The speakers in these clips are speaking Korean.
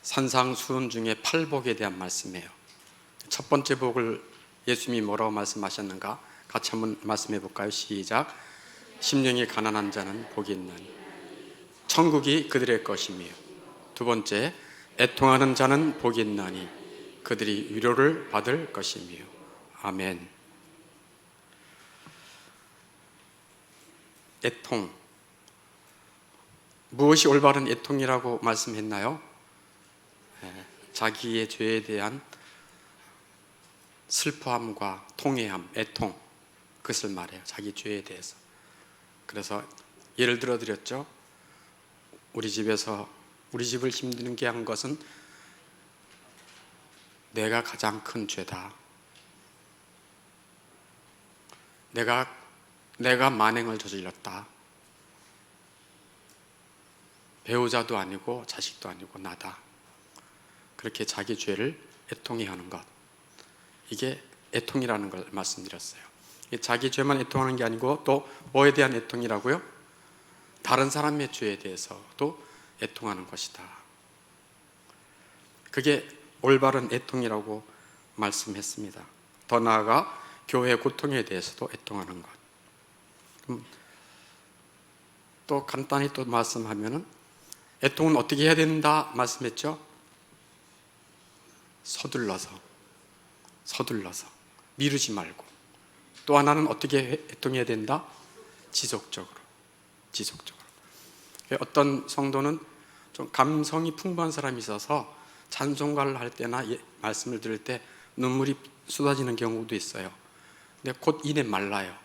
산상수훈 중에 팔복에 대한 말씀이에요. 첫 번째 복을 예수님이 뭐라고 말씀하셨는가? 같이 한번 말씀해 볼까요? 시작. 심령이 가난한 자는 복이 있나니 천국이 그들의 것이며, 두 번째, 애통하는 자는 복이 있나니 그들이 위로를 받을 것이며. 아멘. 애통, 무엇이 올바른 애통이라고 말씀했나요? 자기의 죄에 대한 슬퍼함과 통회함, 애통, 그것을 말해요. 자기 죄에 대해서. 그래서 예를 들어 드렸죠. 우리 집을 힘들게 한 것은 내가 가장 큰 죄다. 내가 만행을 저질렀다. 배우자도 아니고 자식도 아니고 나다. 그렇게 자기 죄를 애통해 하는 것, 이게 애통이라는 걸 말씀드렸어요. 자기 죄만 애통하는 게 아니고 또 뭐에 대한 애통이라고요? 다른 사람의 죄에 대해서도 애통하는 것이다. 그게 올바른 애통이라고 말씀했습니다. 더 나아가 교회의 고통에 대해서도 애통하는 것. 또 간단히 또 말씀하면은 애통은 어떻게 해야 된다 말씀했죠? 서둘러서 미루지 말고. 또 하나는 어떻게 애통해야 된다? 지속적으로. 어떤 성도는 좀 감성이 풍부한 사람이 있어서 찬송가를 할 때나 말씀을 들을 때 눈물이 쏟아지는 경우도 있어요. 근데 곧 이내 말라요.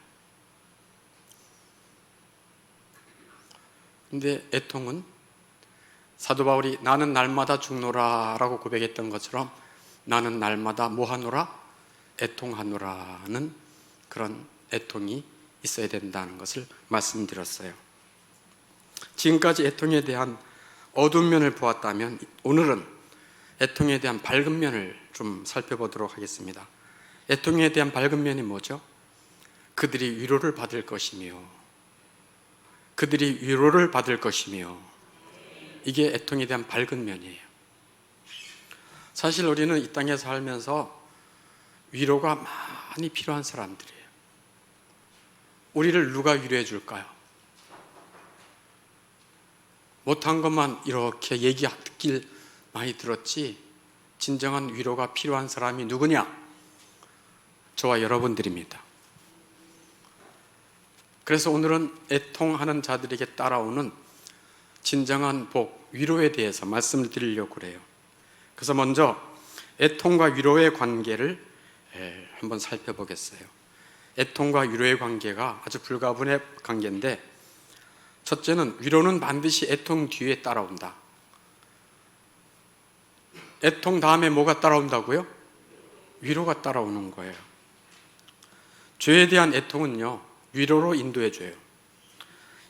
근데 애통은 사도 바울이 나는 날마다 죽노라 라고 고백했던 것처럼 나는 날마다 뭐하노라? 애통하노라는 그런 애통이 있어야 된다는 것을 말씀드렸어요. 지금까지 애통에 대한 어두운 면을 보았다면 오늘은 애통에 대한 밝은 면을 좀 살펴보도록 하겠습니다. 애통에 대한 밝은 면이 뭐죠? 그들이 위로를 받을 것이며, 이게 애통에 대한 밝은 면이에요. 사실 우리는 이 땅에 살면서 위로가 많이 필요한 사람들이에요. 우리를 누가 위로해 줄까요? 못한 것만 이렇게 듣길 많이 들었지, 진정한 위로가 필요한 사람이 누구냐? 저와 여러분들입니다. 그래서 오늘은 애통하는 자들에게 따라오는 진정한 복, 위로에 대해서 말씀을 드리려고 그래요. 그래서 먼저 애통과 위로의 관계를 한번 살펴보겠어요. 애통과 위로의 관계가 아주 불가분의 관계인데, 첫째는 위로는 반드시 애통 뒤에 따라온다. 애통 다음에 뭐가 따라온다고요? 위로가 따라오는 거예요. 죄에 대한 애통은요, 위로로 인도해줘요.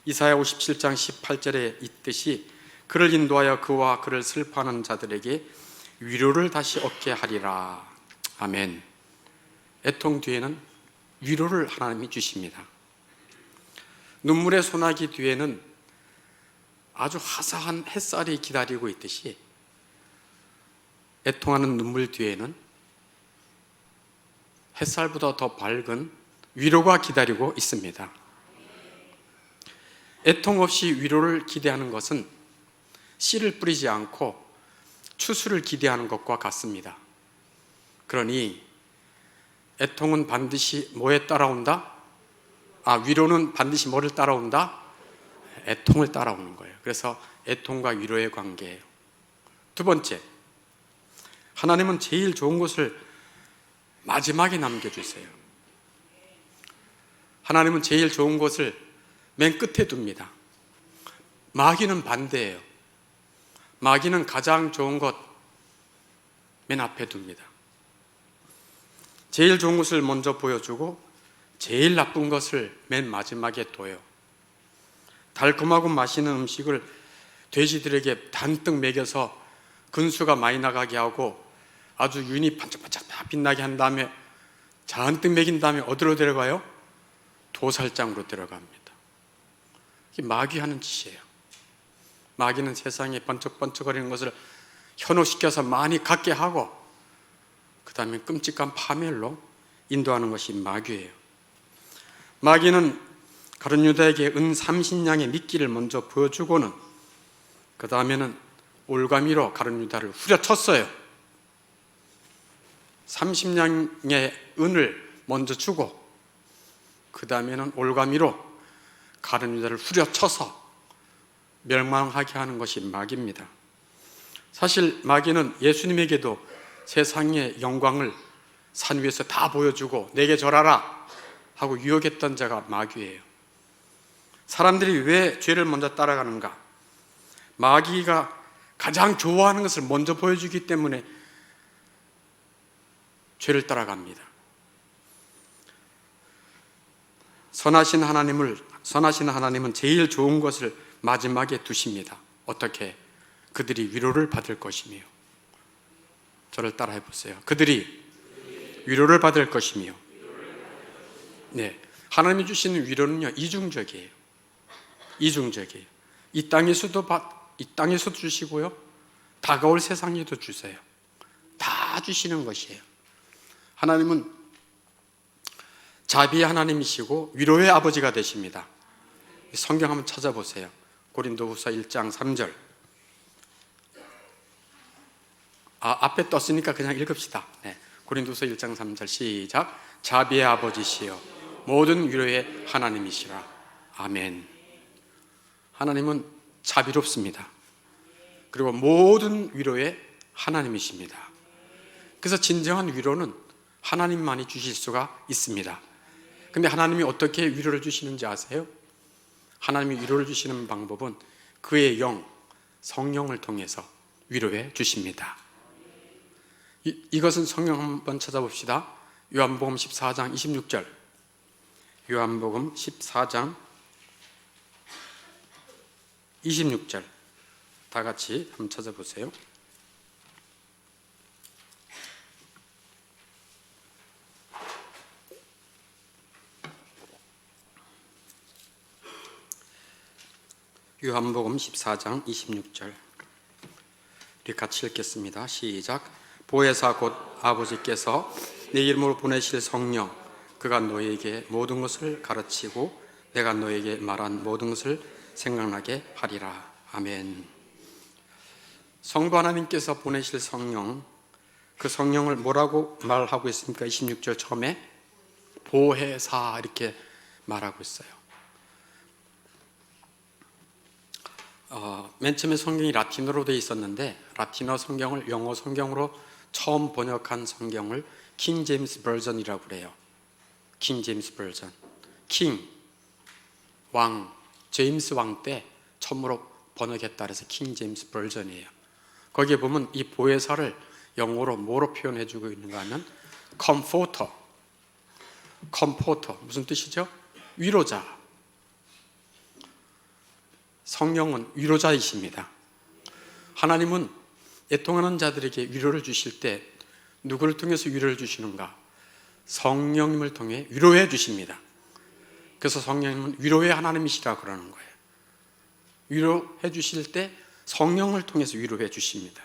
이사야 57장 18절에 있듯이 그를 인도하여 그와 그를 슬퍼하는 자들에게 위로를 다시 얻게 하리라. 아멘. 애통 뒤에는 위로를 하나님이 주십니다. 눈물의 소나기 뒤에는 아주 화사한 햇살이 기다리고 있듯이 애통하는 눈물 뒤에는 햇살보다 더 밝은 위로가 기다리고 있습니다. 애통 없이 위로를 기대하는 것은 씨를 뿌리지 않고 추수를 기대하는 것과 같습니다. 그러니 애통은 반드시 뭐에 따라온다? 위로는 반드시 뭐를 따라온다? 애통을 따라오는 거예요. 그래서 애통과 위로의 관계예요. 두 번째, 하나님은 제일 좋은 것을 마지막에 남겨주세요. 하나님은 제일 좋은 것을 맨 끝에 둡니다. 마귀는 반대예요. 마귀는 가장 좋은 것 맨 앞에 둡니다. 제일 좋은 것을 먼저 보여주고 제일 나쁜 것을 맨 마지막에 둬요. 달콤하고 맛있는 음식을 돼지들에게 잔뜩 먹여서 근수가 많이 나가게 하고 아주 윤이 반짝반짝 빛나게 한 다음에 잔뜩 먹인 다음에 어디로 데려가요? 도살장으로 데려갑니다. 이게 마귀 하는 짓이에요. 마귀는 세상에 번쩍번쩍거리는 것을 현혹시켜서 많이 갖게 하고 그 다음에 끔찍한 파멸로 인도하는 것이 마귀예요. 마귀는 가룟 유다에게 은 30냥의 미끼를 먼저 보여주고는 그 다음에는 올가미로 가룟 유다를 후려쳤어요. 30냥의 은을 먼저 주고 그 다음에는 올가미로 가룟 유다를 후려쳐서 멸망하게 하는 것이 마귀입니다. 사실 마귀는 예수님에게도 세상의 영광을 산 위에서 다 보여주고 내게 절하라 하고 유혹했던 자가 마귀예요. 사람들이 왜 죄를 먼저 따라가는가? 마귀가 가장 좋아하는 것을 먼저 보여주기 때문에 죄를 따라갑니다. 선하신 하나님은 제일 좋은 것을 마지막에 두십니다. 어떻게? 그들이 위로를 받을 것이며. 저를 따라해 보세요. 그들이 위로를 받을 것이며. 네, 하나님이 주시는 위로는요 이중적이에요. 이중적이에요. 이 땅에서도 주시고요, 다가올 세상에도 주세요. 다 주시는 것이에요. 하나님은 자비의 하나님이시고 위로의 아버지가 되십니다. 성경 한번 찾아보세요. 고린도후서 1장 3절. 앞에 떴으니까 그냥 읽읍시다. 네. 고린도후서 1장 3절 시작. 자비의 아버지시여 모든 위로의 하나님이시라. 아멘. 하나님은 자비롭습니다. 그리고 모든 위로의 하나님이십니다. 그래서 진정한 위로는 하나님만이 주실 수가 있습니다. 근데 하나님이 어떻게 위로를 주시는지 아세요? 하나님이 위로를 주시는 방법은 그의 영, 성령을 통해서 위로해 주십니다. 이것은 성경 한번 찾아봅시다. 요한복음 14장 26절. 요한복음 14장 26절. 다 같이 한번 찾아보세요. 요한복음 14장 26절. 우리 같이 읽겠습니다. 시작. 보혜사 곧 아버지께서 내 이름으로 보내실 성령, 그가 너에게 모든 것을 가르치고 내가 너에게 말한 모든 것을 생각나게 하리라. 아멘. 성부 하나님께서 보내실 성령, 그 성령을 뭐라고 말하고 있습니까? 26절 처음에 보혜사 이렇게 말하고 있어요. 맨 처음에 성경이 라틴어로 되어 있었는데 라틴어 성경을 영어 성경으로 처음 번역한 성경을 킹 제임스 버전이라고 그래요. 킹 제임스 버전. 킹, 왕, 제임스 왕 때 처음으로 번역했다 그래서 킹 제임스 버전이에요. 거기에 보면 이 보혜사를 영어로 뭐로 표현해 주고 있는가 하면 컴포터. 컴포터 무슨 뜻이죠? 위로자. 성령은 위로자이십니다. 하나님은 애통하는 자들에게 위로를 주실 때 누구를 통해서 위로를 주시는가? 성령님을 통해 위로해 주십니다. 그래서 성령님은 위로의 하나님이시라 그러는 거예요. 위로해 주실 때 성령을 통해서 위로해 주십니다.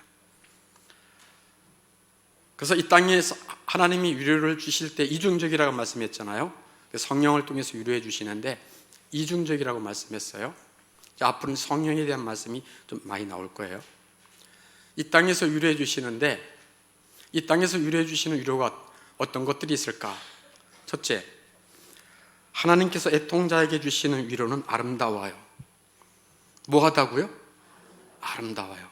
그래서 이 땅에서 하나님이 위로를 주실 때 이중적이라고 말씀했잖아요. 성령을 통해서 위로해 주시는데 이중적이라고 말씀했어요. 앞으로는 성령에 대한 말씀이 좀 많이 나올 거예요. 이 땅에서 위로해 주시는데 이 땅에서 위로해 주시는 위로가 어떤 것들이 있을까? 첫째, 하나님께서 애통자에게 주시는 위로는 아름다워요. 뭐하다고요? 아름다워요.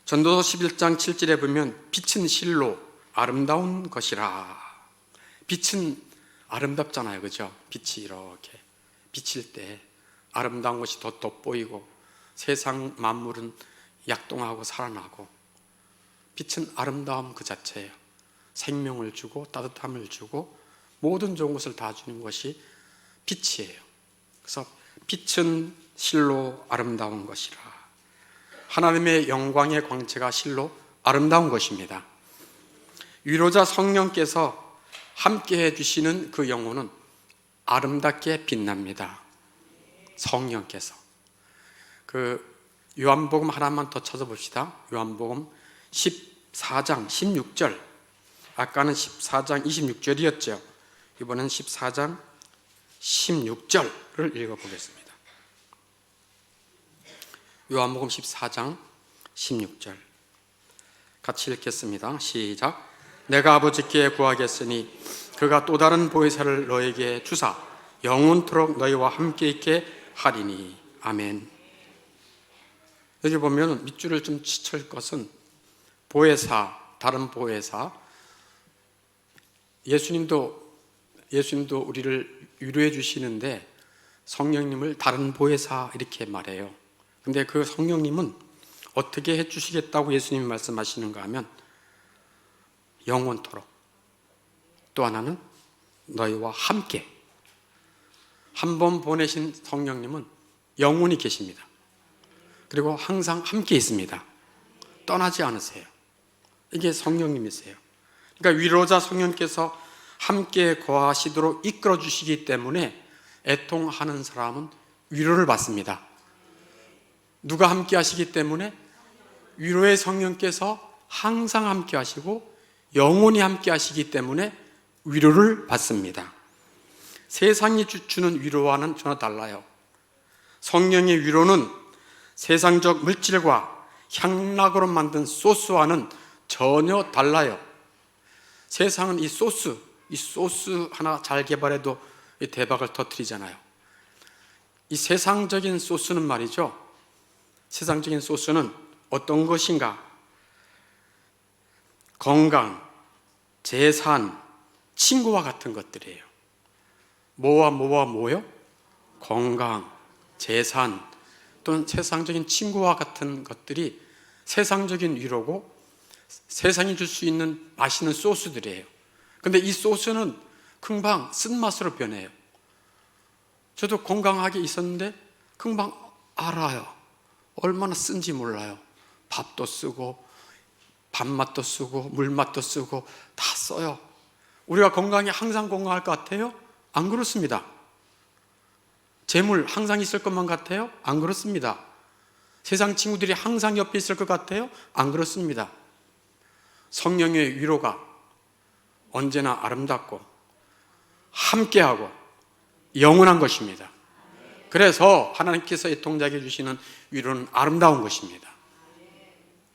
전도서 11장 7절에 보면 빛은 실로 아름다운 것이라. 빛은 아름답잖아요, 그죠? 빛이 이렇게 비칠 때 아름다운 것이 더 돋보이고 세상 만물은 약동하고 살아나고 빛은 아름다움 그 자체예요. 생명을 주고 따뜻함을 주고 모든 좋은 것을 다 주는 것이 빛이에요. 그래서 빛은 실로 아름다운 것이라. 하나님의 영광의 광채가 실로 아름다운 것입니다. 위로자 성령께서 함께해 주시는 그 영혼은 아름답게 빛납니다. 성령께서 요한복음 하나만 더 찾아봅시다. 요한복음 14장 16절. 아까는 14장 26절이었죠. 이번엔 14장 16절을 읽어보겠습니다. 요한복음 14장 16절 같이 읽겠습니다. 시작. 내가 아버지께 구하겠으니 그가 또 다른 보혜사를 너에게 주사 영원토록 너희와 함께 있게 하리니. 아멘. 여기 보면 밑줄을 좀 치칠 것은 보혜사, 다른 보혜사. 예수님도 우리를 위로해 주시는데 성령님을 다른 보혜사 이렇게 말해요. 근데 그 성령님은 어떻게 해 주시겠다고 예수님이 말씀하시는가 하면 영원토록, 또 하나는 너희와 함께. 한 번 보내신 성령님은 영원히 계십니다. 그리고 항상 함께 있습니다. 떠나지 않으세요. 이게 성령님이세요. 그러니까 위로자 성령께서 함께 거하시도록 이끌어 주시기 때문에 애통하는 사람은 위로를 받습니다. 누가 함께 하시기 때문에? 위로의 성령께서 항상 함께 하시고 영원히 함께 하시기 때문에 위로를 받습니다. 세상이 주는 위로와는 전혀 달라요. 성령의 위로는 세상적 물질과 향락으로 만든 소스와는 전혀 달라요. 세상은 이 소스 하나 잘 개발해도 대박을 터뜨리잖아요. 이 세상적인 소스는 말이죠. 세상적인 소스는 어떤 것인가? 건강, 재산, 친구와 같은 것들이에요. 뭐요? 건강, 재산, 또는 세상적인 친구와 같은 것들이 세상적인 위로고 세상이 줄 수 있는 맛있는 소스들이에요. 근데 이 소스는 금방 쓴맛으로 변해요. 저도 건강하게 있었는데 금방 알아요. 얼마나 쓴지 몰라요. 밥도 쓰고 밥맛도 쓰고 물맛도 쓰고 다 써요. 우리가 건강이 항상 건강할 것 같아요? 안 그렇습니다. 재물 항상 있을 것만 같아요? 안 그렇습니다. 세상 친구들이 항상 옆에 있을 것 같아요? 안 그렇습니다. 성령의 위로가 언제나 아름답고 함께하고 영원한 것입니다. 그래서 하나님께서 애통자에게 주시는 위로는 아름다운 것입니다.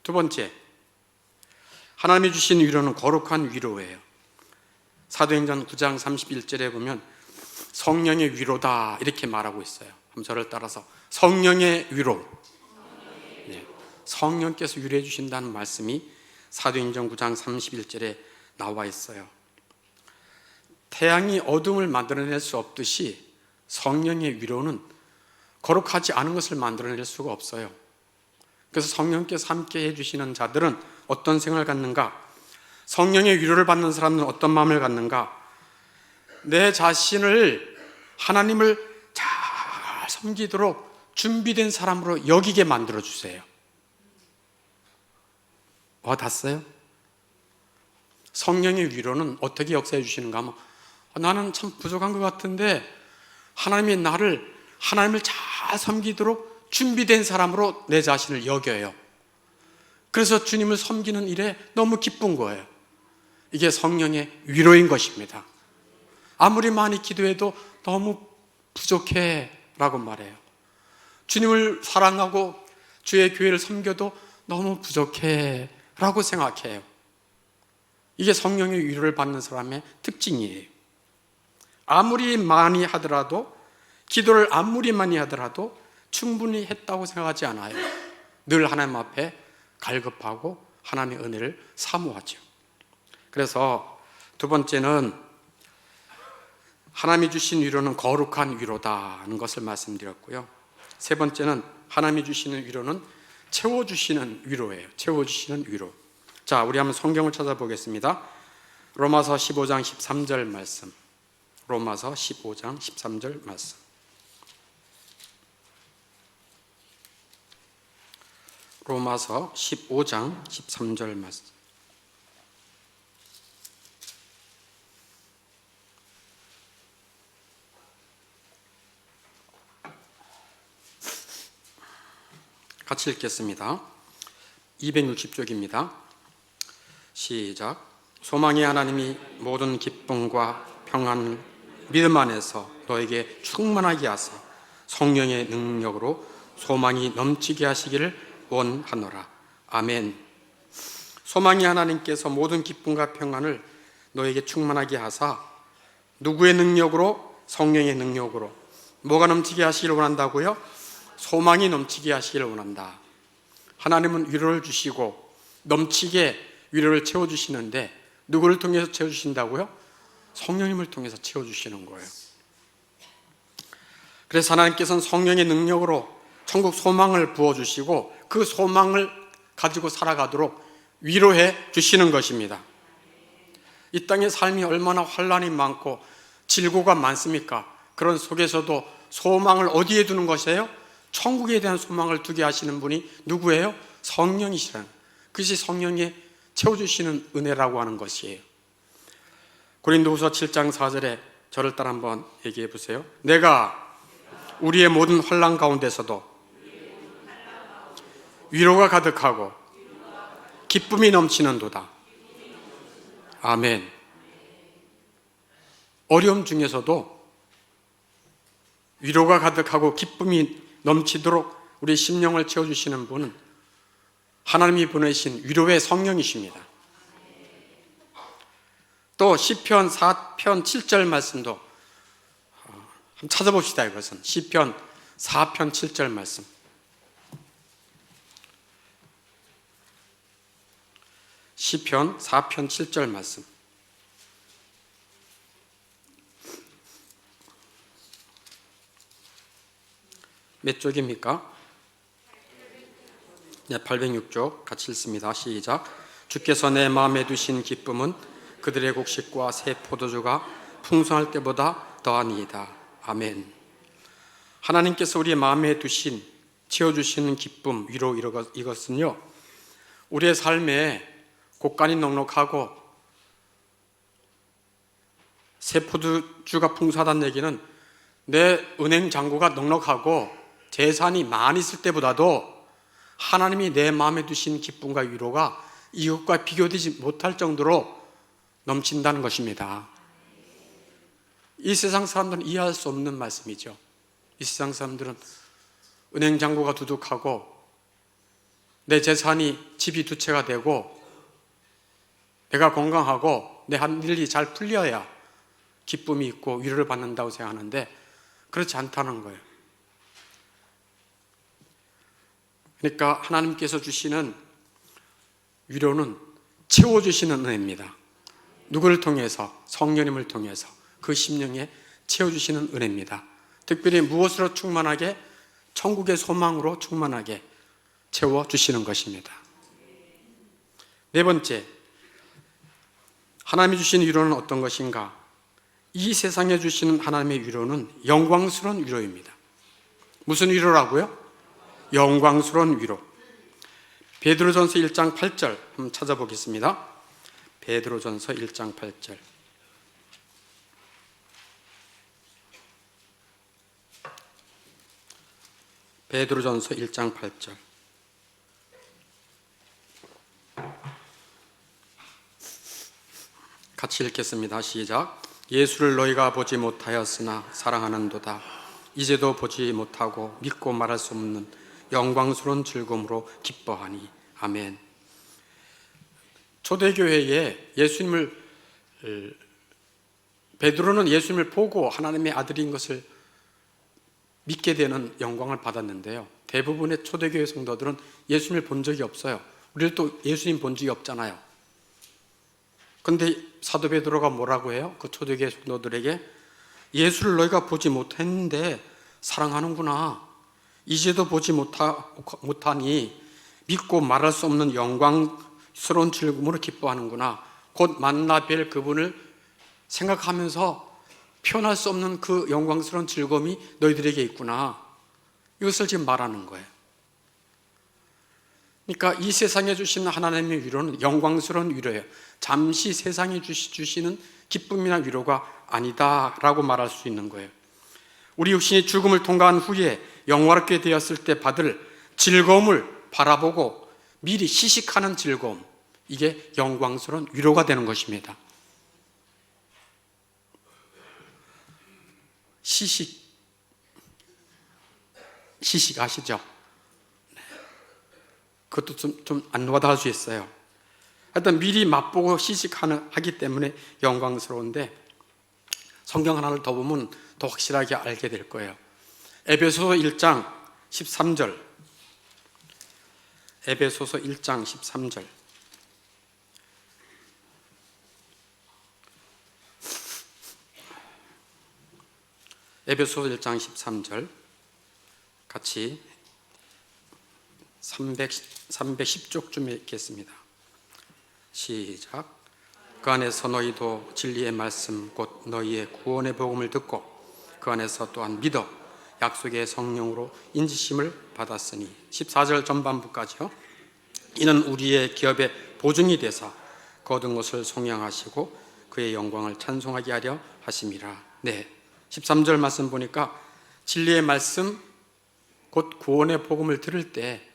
두 번째, 하나님이 주신 위로는 거룩한 위로예요. 사도행전 9장 31절에 보면 성령의 위로다 이렇게 말하고 있어요. 한번 저를 따라서 성령의 위로. 네. 성령께서 위로해 주신다는 말씀이 사도행전 9장 31절에 나와 있어요. 태양이 어둠을 만들어낼 수 없듯이 성령의 위로는 거룩하지 않은 것을 만들어낼 수가 없어요. 그래서 성령께서 함께 해주시는 자들은 어떤 생각을 갖는가? 성령의 위로를 받는 사람은 어떤 마음을 갖는가? 내 자신을 하나님을 잘 섬기도록 준비된 사람으로 여기게 만들어주세요. 와닿았어요? 성령의 위로는 어떻게 역사해 주시는가 하면 나는 참 부족한 것 같은데 하나님이 나를 하나님을 잘 섬기도록 준비된 사람으로 내 자신을 여겨요. 그래서 주님을 섬기는 일에 너무 기쁜 거예요. 이게 성령의 위로인 것입니다. 아무리 많이 기도해도 너무 부족해 라고 말해요. 주님을 사랑하고 주의 교회를 섬겨도 너무 부족해 라고 생각해요. 이게 성령의 위로를 받는 사람의 특징이에요. 아무리 많이 하더라도, 기도를 아무리 많이 하더라도 충분히 했다고 생각하지 않아요. 늘 하나님 앞에 갈급하고 하나님의 은혜를 사모하죠. 그래서 두 번째는 하나님이 주신 위로는 거룩한 위로다는 것을 말씀드렸고요. 세 번째는 하나님이 주시는 위로는 채워주시는 위로예요. 채워주시는 위로. 자, 우리 한번 성경을 찾아보겠습니다. 로마서 15장 13절 말씀. 로마서 15장 13절 말씀. 로마서 15장 13절 말씀. 같이 같이 읽겠습니다. 260쪽입니다. 시작. 소망의 하나님이 모든 기쁨과 평안, 믿음 안에서 너에게 충만하게 하사 성령의 능력으로 소망이 넘치게 하시기를 원하노라. 아멘. 소망의 하나님께서 모든 기쁨과 평안을 너에게 충만하게 하사 누구의 능력으로? 성령의 능력으로. 뭐가 넘치게 하시기를 원한다고요? 소망이 넘치게 하시기를 원한다. 하나님은 위로를 주시고 넘치게 위로를 채워주시는데 누구를 통해서 채워주신다고요? 성령님을 통해서 채워주시는 거예요. 그래서 하나님께서는 성령의 능력으로 천국 소망을 부어주시고 그 소망을 가지고 살아가도록 위로해 주시는 것입니다. 이 땅의 삶이 얼마나 환란이 많고 질고가 많습니까? 그런 속에서도 소망을 어디에 두는 것이에요? 천국에 대한 소망을 두게 하시는 분이 누구예요? 성령이시라는, 그것이 성령이 채워주시는 은혜라고 하는 것이에요. 고린도후서 7장 4절에 저를 따라 한번 얘기해 보세요. 내가 우리의 모든 환난 가운데서도 위로가 가득하고 기쁨이 넘치는도다. 아멘. 어려움 중에서도 위로가 가득하고 기쁨이 넘치도록 우리 심령을 채워주시는 분은 하나님이 보내신 위로의 성령이십니다. 또 시편 4편 7절 말씀도 한번 찾아봅시다. 이것은 시편 4편 7절 말씀. 시편 4편 7절 말씀. 몇 쪽입니까? 네, 806쪽 같이 읽습니다. 시작. 주께서 내 마음에 두신 기쁨은 그들의 곡식과 새 포도주가 풍성할 때보다 더하니이다. 아멘. 하나님께서 우리의 마음에 두신, 채워주시는 기쁨, 위로, 이것은요 우리의 삶에 곡간이 넉넉하고 새 포도주가 풍성하다는 얘기는 내 은행 잔고가 넉넉하고 재산이 많이 있을 때보다도 하나님이 내 마음에 두신 기쁨과 위로가 이것과 비교되지 못할 정도로 넘친다는 것입니다. 이 세상 사람들은 이해할 수 없는 말씀이죠. 이 세상 사람들은 은행 잔고가 두둑하고 내 재산이 집이 두 채가 되고 내가 건강하고 내 한 일이 잘 풀려야 기쁨이 있고 위로를 받는다고 생각하는데 그렇지 않다는 거예요. 그러니까 하나님께서 주시는 위로는 채워주시는 은혜입니다. 누구를 통해서? 성령님을 통해서 그 심령에 채워주시는 은혜입니다. 특별히 무엇으로 충만하게? 천국의 소망으로 충만하게 채워주시는 것입니다. 네 번째, 하나님이 주신 위로는 어떤 것인가? 이 세상에 주시는 하나님의 위로는 영광스러운 위로입니다. 무슨 위로라고요? 영광스러운 위로. 베드로전서 1장 8절 한번 찾아보겠습니다. 베드로전서 1장 8절. 베드로전서 1장 8절. 같이 읽겠습니다. 시작. 예수를 너희가 보지 못하였으나 사랑하는도다. 이제도 보지 못하고 믿고 말할 수 없는 영광스러운 즐거움으로 기뻐하니. 아멘. 초대교회에 베드로는 예수님을 보고 하나님의 아들인 것을 믿게 되는 영광을 받았는데요, 대부분의 초대교회 성도들은 예수님을 본 적이 없어요. 우리도 예수님 본 적이 없잖아요. 그런데 사도 베드로가 뭐라고 해요? 그 초대교회 성도들에게 예수를 너희가 보지 못했는데 사랑하는구나. 이제도 보지 못하니 믿고 말할 수 없는 영광스러운 즐거움으로 기뻐하는구나. 곧 만나 뵐 그분을 생각하면서 표현할 수 없는 그 영광스러운 즐거움이 너희들에게 있구나. 이것을 지금 말하는 거예요. 그러니까 이 세상에 주시는 하나님의 위로는 영광스러운 위로예요. 잠시 세상에 주시는 기쁨이나 위로가 아니다라고 말할 수 있는 거예요. 우리 육신이 죽음을 통과한 후에 영화롭게 되었을 때 받을 즐거움을 바라보고 미리 시식하는 즐거움, 이게 영광스러운 위로가 되는 것입니다. 시식 아시죠? 그것도 좀 안 와닿을 수 있어요. 하여튼 미리 맛보고 시식하기 때문에 영광스러운데, 성경 하나를 더 보면 더 확실하게 알게 될 거예요. 에베소서 1장 13절. 에베소서 1장 13절. 에베소서 1장 13절 같이 310쪽쯤에 읽겠습니다. 시작. 그 안에서 너희도 진리의 말씀 곧 너희의 구원의 복음을 듣고 그 안에서 또한 믿어 약속의 성령으로 인지심을 받았으니, 14절 전반부까지요. 이는 우리의 기업의 보증이 되사 거둔 것을 송양하시고 그의 영광을 찬송하게 하려 하심이라. 네, 13절 말씀 보니까 진리의 말씀 곧 구원의 복음을 들을 때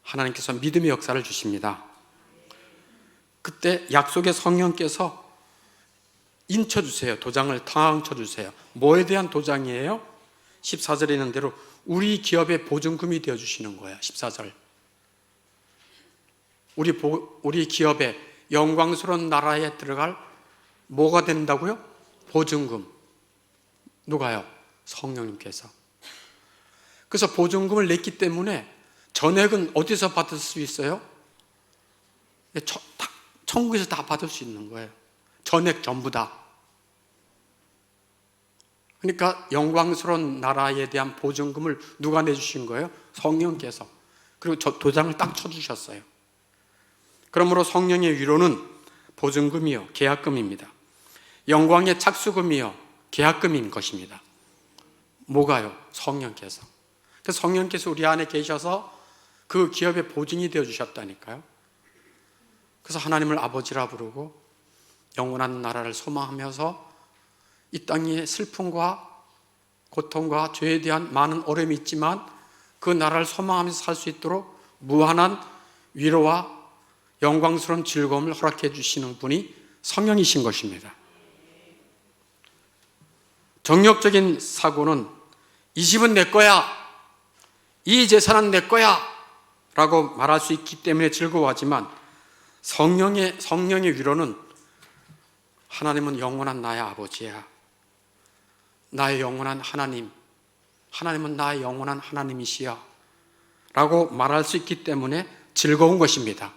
하나님께서 믿음의 역사를 주십니다. 그때 약속의 성령께서 인쳐주세요. 도장을 탕 쳐주세요. 뭐에 대한 도장이에요? 14절에 있는 대로 우리 기업의 보증금이 되어주시는 거예요. 14절. 우리 기업의 영광스러운 나라에 들어갈 뭐가 된다고요? 보증금. 누가요? 성령님께서. 그래서 보증금을 냈기 때문에 전액은 어디서 받을 수 있어요? 천국에서 다 받을 수 있는 거예요. 전액 전부 다. 그러니까 영광스러운 나라에 대한 보증금을 누가 내주신 거예요? 성령께서. 그리고 도장을 딱 쳐주셨어요. 그러므로 성령의 위로는 보증금이요 계약금입니다. 영광의 착수금이요 계약금인 것입니다. 뭐가요? 성령께서. 그래서 성령께서 우리 안에 계셔서 그 기업의 보증이 되어주셨다니까요. 그래서 하나님을 아버지라 부르고 영원한 나라를 소망하면서 이 땅의 슬픔과 고통과 죄에 대한 많은 어려움이 있지만 그 나라를 소망하면서 살 수 있도록 무한한 위로와 영광스러운 즐거움을 허락해 주시는 분이 성령이신 것입니다. 정력적인 사고는 이 집은 내 거야, 이 재산은 내 거야 라고 말할 수 있기 때문에 즐거워하지만, 성령의 위로는 하나님은 영원한 나의 아버지야, 나의 영원한 하나님, 하나님은 나의 영원한 하나님이시야 라고 말할 수 있기 때문에 즐거운 것입니다.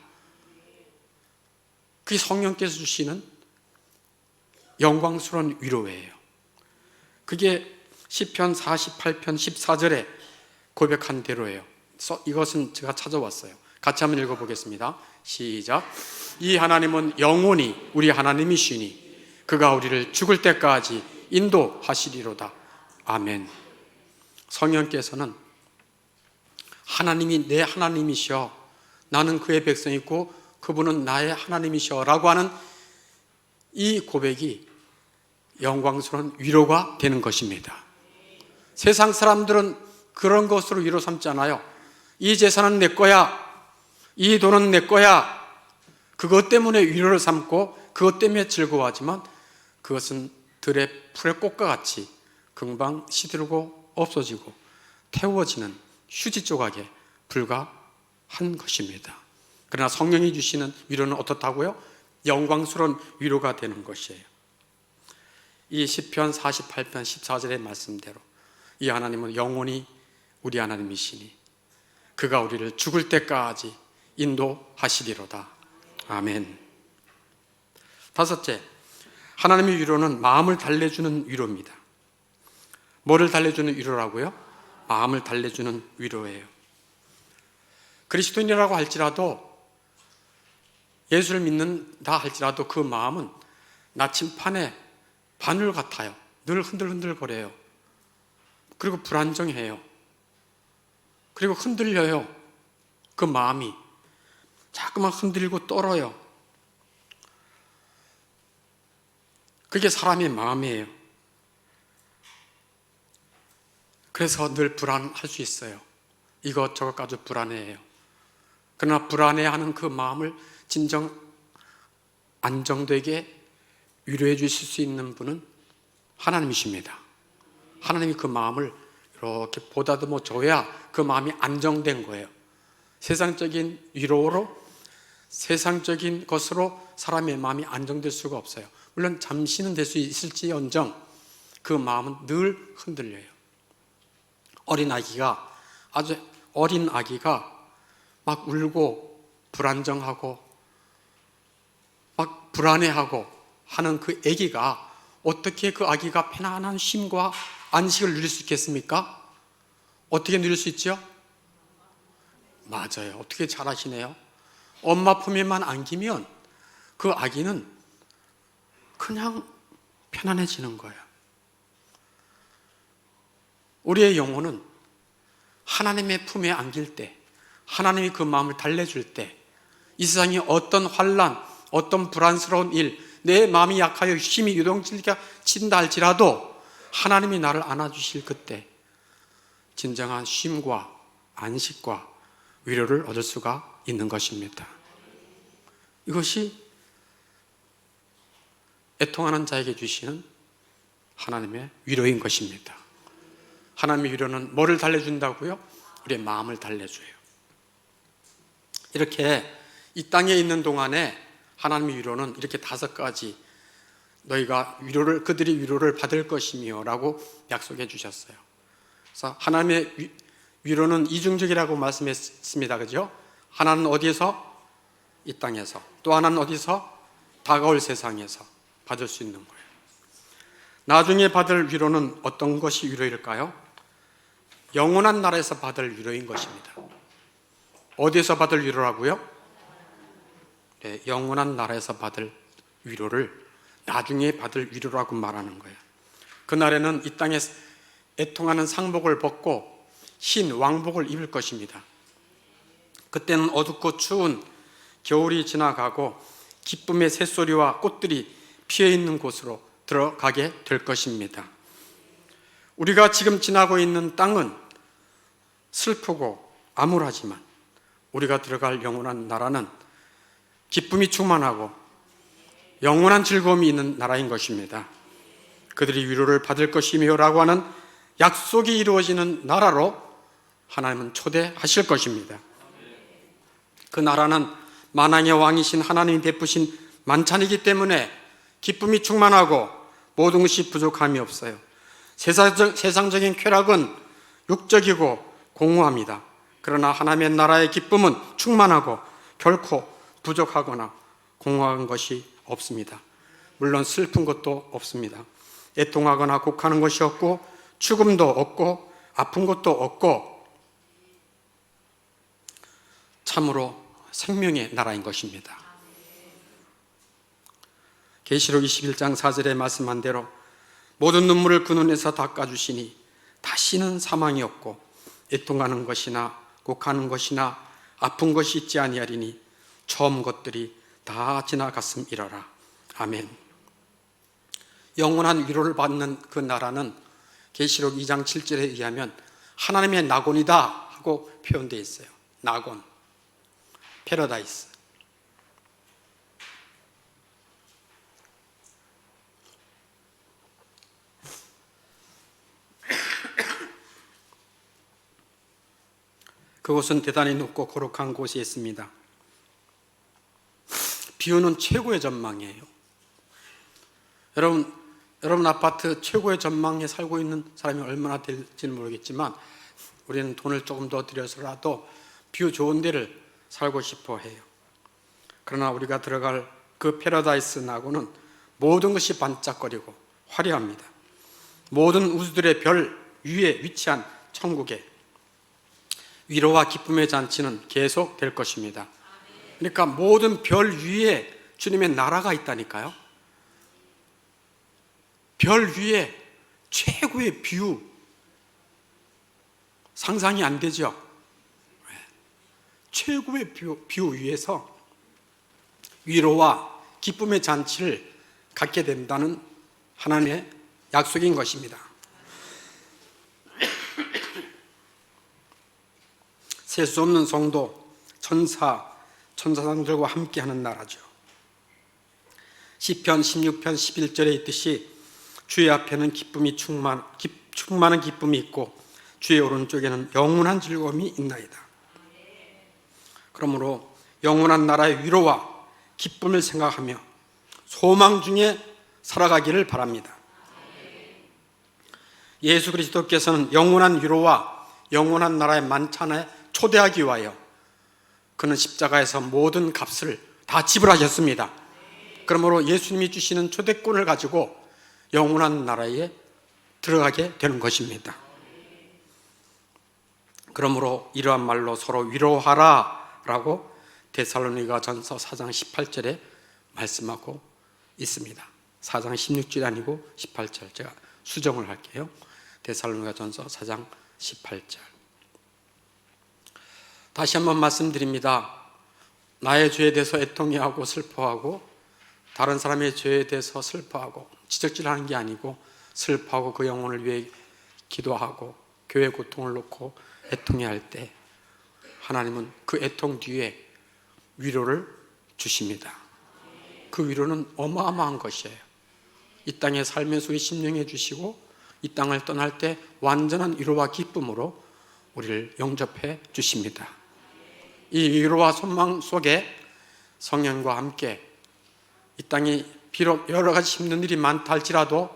그게 성령께서 주시는 영광스러운 위로예요. 그게 시편 48편 14절에 고백한 대로예요. 이것은 제가 찾아왔어요. 같이 한번 읽어보겠습니다. 시작. 이 하나님은 영원히 우리 하나님이시니 그가 우리를 죽을 때까지 인도하시리로다. 아멘. 성령께서는 하나님이 내 하나님이시여, 나는 그의 백성이고 그분은 나의 하나님이시여 라고 하는 이 고백이 영광스러운 위로가 되는 것입니다. 세상 사람들은 그런 것으로 위로 삼잖아요. 이 재산은 내 거야, 이 돈은 내 거야, 그것 때문에 위로를 삼고 그것 때문에 즐거워하지만 그것은 들의 풀의 꽃과 같이 금방 시들고 없어지고 태워지는 휴지 조각에 불과한 것입니다. 그러나 성령이 주시는 위로는 어떻다고요? 영광스러운 위로가 되는 것이에요. 이 시편 48편 14절의 말씀대로 이 하나님은 영원히 우리 하나님이시니 그가 우리를 죽을 때까지 인도하시리로다. 아멘. 다섯째, 하나님의 위로는 마음을 달래주는 위로입니다. 뭐를 달래주는 위로라고요? 마음을 달래주는 위로예요. 그리스도인이라고 할지라도, 예수를 믿는다 할지라도 그 마음은 나침판의 바늘 같아요. 늘 흔들흔들거려요. 그리고 불안정해요. 그리고 흔들려요. 그 마음이 자꾸만 흔들리고 떨어요. 그게 사람의 마음이에요. 그래서 늘 불안할 수 있어요. 이것저것 가지고 불안해해요. 그러나 불안해하는 그 마음을 진정 안정되게 위로해 주실 수 있는 분은 하나님이십니다. 하나님이 그 마음을 이렇게 보다듬어 줘야 그 마음이 안정된 거예요. 세상적인 위로로, 세상적인 것으로 사람의 마음이 안정될 수가 없어요. 물론 잠시는 될 수 있을지언정 그 마음은 늘 흔들려요. 아주 어린 아기가 막 울고 불안정하고 막 불안해하고 하는 그 아기가 어떻게 그 아기가 편안한 쉼과 안식을 누릴 수 있겠습니까? 어떻게 누릴 수 있죠? 맞아요. 어떻게 잘하시네요. 엄마 품에만 안기면 그 아기는 그냥 편안해지는 거예요. 우리의 영혼은 하나님의 품에 안길 때, 하나님이 그 마음을 달래줄 때, 이 세상에 어떤 환난, 어떤 불안스러운 일, 내 마음이 약하여 힘이 요동친다 할지라도 하나님이 나를 안아주실 그때 진정한 쉼과 안식과 위로를 얻을 수가 있는 것입니다. 이것이 애통하는 자에게 주시는 하나님의 위로인 것입니다. 하나님의 위로는 뭐를 달래준다고요? 우리의 마음을 달래줘요. 이렇게 이 땅에 있는 동안에 하나님의 위로는 이렇게 5가지, 너희가 그들이 위로를 받을 것이며 라고 약속해 주셨어요. 그래서 하나님의 위로는 이중적이라고 말씀했습니다. 그죠? 하나는 어디에서? 이 땅에서. 또 하나는 어디서? 다가올 세상에서 받을 수 있는 거예요. 나중에 받을 위로는 어떤 것이 위로일까요? 영원한 나라에서 받을 위로인 것입니다. 어디에서 받을 위로라고요? 네, 영원한 나라에서 받을 위로를 나중에 받을 위로라고 말하는 거예요. 그날에는 이 땅에 애통하는 상복을 벗고 흰 왕복을 입을 것입니다. 그때는 어둡고 추운 겨울이 지나가고 기쁨의 새소리와 꽃들이 피어있는 곳으로 들어가게 될 것입니다. 우리가 지금 지나고 있는 땅은 슬프고 암울하지만 우리가 들어갈 영원한 나라는 기쁨이 충만하고 영원한 즐거움이 있는 나라인 것입니다. 그들이 위로를 받을 것이며 라고 하는 약속이 이루어지는 나라로 하나님은 초대하실 것입니다. 그 나라는 만왕의 왕이신 하나님이 베푸신 만찬이기 때문에 기쁨이 충만하고 모든 것이 부족함이 없어요. 세상적인 쾌락은 육적이고 공허합니다. 그러나 하나님의 나라의 기쁨은 충만하고 결코 부족하거나 공허한 것이 없습니다. 물론 슬픈 것도 없습니다. 애통하거나 곡하는 것이 없고 죽음도 없고 아픈 것도 없고 참으로 생명의 나라인 것입니다. 계시록 21장 4절에 말씀한 대로 모든 눈물을 그 눈에서 닦아주시니 다시는 사망이 없고 애통하는 것이나 곡하는 것이나 아픈 것이 있지 아니하리니 처음 것들이 다 지나갔음이러라. 아멘. 영원한 위로를 받는 그 나라는 계시록 2장 7절에 의하면 하나님의 낙원이다 하고 표현되어 있어요. 낙원, 패러다이스. 그곳은 대단히 높고 거룩한 곳이 있습니다. 뷰는 최고의 전망이에요. 여러분 아파트 최고의 전망에 살고 있는 사람이 얼마나 될지는 모르겠지만 우리는 돈을 조금 더 들여서라도 뷰 좋은 데를 살고 싶어 해요. 그러나 우리가 들어갈 그 패러다이스 나고는 모든 것이 반짝거리고 화려합니다. 모든 우주들의 별 위에 위치한 천국에 위로와 기쁨의 잔치는 계속 될 것입니다. 그러니까 모든 별 위에 주님의 나라가 있다니까요. 별 위에 최고의 뷰, 상상이 안 되죠? 최고의 뷰 위에서 위로와 기쁨의 잔치를 갖게 된다는 하나님의 약속인 것입니다. 셀 수 없는 성도, 천사장들과 함께하는 나라죠. 시편 16편 11절에 있듯이 주의 앞에는 충만한 기쁨이 있고 주의 오른쪽에는 영원한 즐거움이 있나이다. 그러므로 영원한 나라의 위로와 기쁨을 생각하며 소망 중에 살아가기를 바랍니다. 예수 그리스도께서는 영원한 위로와 영원한 나라의 만찬에 초대하기 위하여 그는 십자가에서 모든 값을 다 지불하셨습니다. 그러므로 예수님이 주시는 초대권을 가지고 영원한 나라에 들어가게 되는 것입니다. 그러므로 이러한 말로 서로 위로하라 라고 데살로니가전서 4장 18절에 말씀하고 있습니다. 4장 16절이 아니고 18절, 제가 수정을 할게요. 데살로니가전서 4장 18절. 다시 한번 말씀드립니다. 나의 죄에 대해서 애통해하고 슬퍼하고 다른 사람의 죄에 대해서 슬퍼하고 지적질하는 게 아니고 슬퍼하고 그 영혼을 위해 기도하고 교회 고통을 놓고 애통해할 때 하나님은 그 애통 뒤에 위로를 주십니다. 그 위로는 어마어마한 것이에요. 이 땅에 살면서 심령해 주시고 이 땅을 떠날 때 완전한 위로와 기쁨으로 우리를 영접해 주십니다. 이 위로와 소망 속에 성령과 함께 이 땅이 비록 여러 가지 힘든 일이 많다 할지라도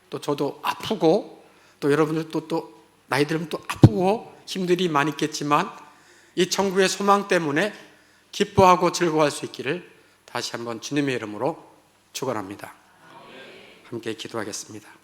또 저도 아프고 또 여러분들도 또 나이 들면 또 아프고 힘든 일이 많이 있겠지만 이 천국의 소망 때문에 기뻐하고 즐거워할 수 있기를 다시 한번 주님의 이름으로 축원합니다. 함께 기도하겠습니다.